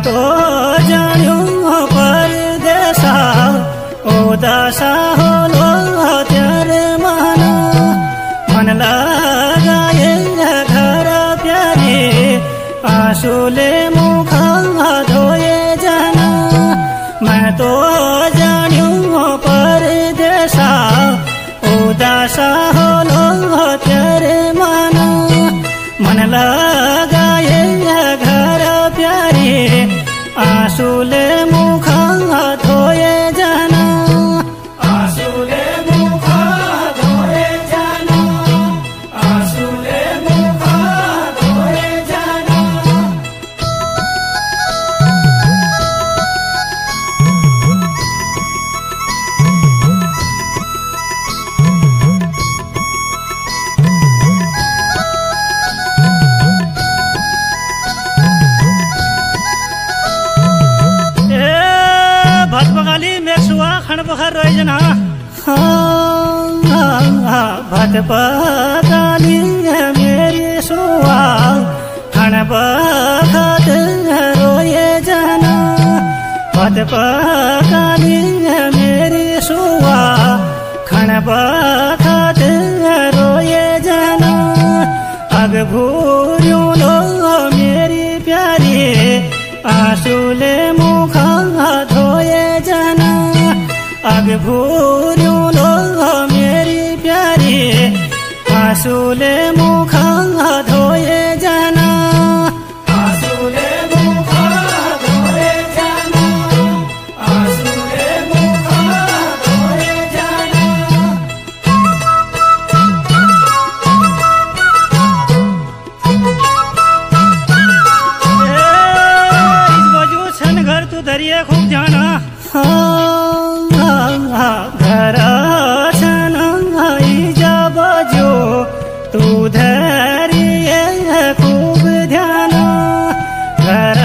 तो जान्यो परदेशा उदासा होलो तेरे मन लगाए घर प्यारे आंसुले मुख धोए जाना मैं तो जान्यो परदेशा उदासा होलो तेरे मन लगाए घर प्यारे आंसुले मुख धोए जाना आंसुले मुख धोए जाना आंसुले मुख धोए जाना भात बगाली मेक्सुआ खान बखार रहे जना भात बगाली मेरी सुआ खान बखात रोए जना भात बगाली मेरी सुआ खान बखात रोए जना अग भूरियो लो मेरी प्यारी आंसुले मुख धोए जाना अग भूरियो लो मेरी प्यारी आंसुले मुख धोए जाना आंसुले मुख धोए जाना आंसुले मुख धोए जाना घर तू दरिया खूब जाना घर छन जब जो तू धरिए खूब ध्यान घर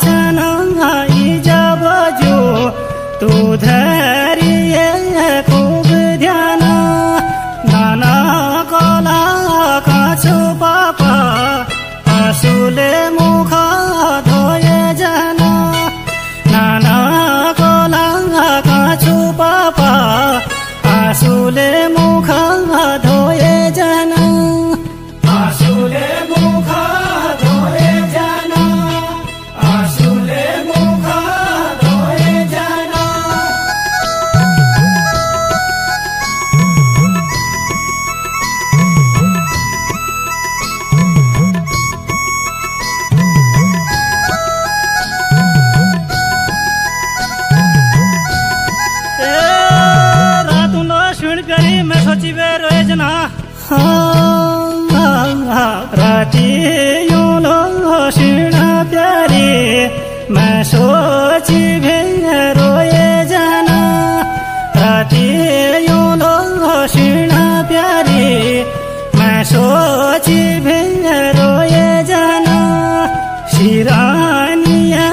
छन जब जो तू धरिए खूब ध्यान नाना कला काछु पापा आंसुले मुख धोए जाना नाना कोला काछु पापा आंसुले मुख धोए जाना आंसुले मुख धोए जाना आंसुले मुख धोए जाना प्यारी मैं सोची वे रोए जना राती यूं लो शिणा प्यारी मैं सोची वे रोए जाना राती यूं लो शिणा प्यारी मैं सोची वे रोए जाना शिरानिया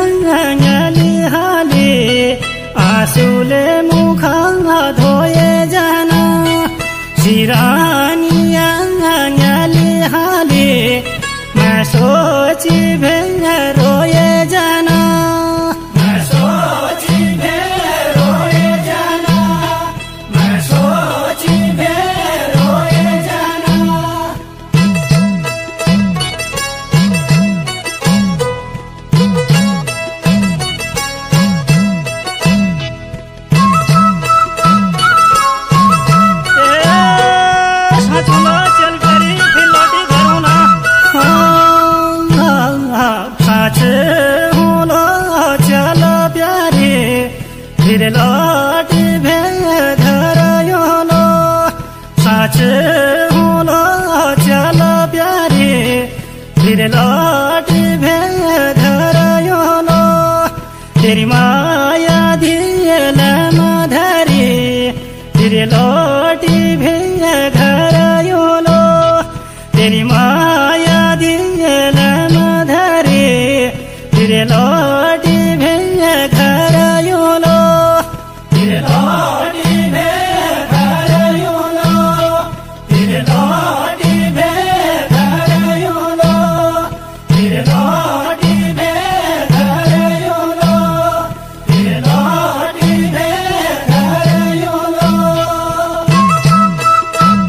गली हाली आंसुले मुख धोए जाना शिरानिया गली हाली मैं सोची वे रोए जाना मैं सोची वे रोए जाना मैं सोची वे रोए जाना चल करी फिर लौटी घरों ना चल प्यारे फिर लौट भे घर लो साच होलो चल प्यारे फिर लौट भे घर लो तेरी माया दिल मधरी फिर लौट भे घर लो तेरी माया दिल मधरी फिर लौट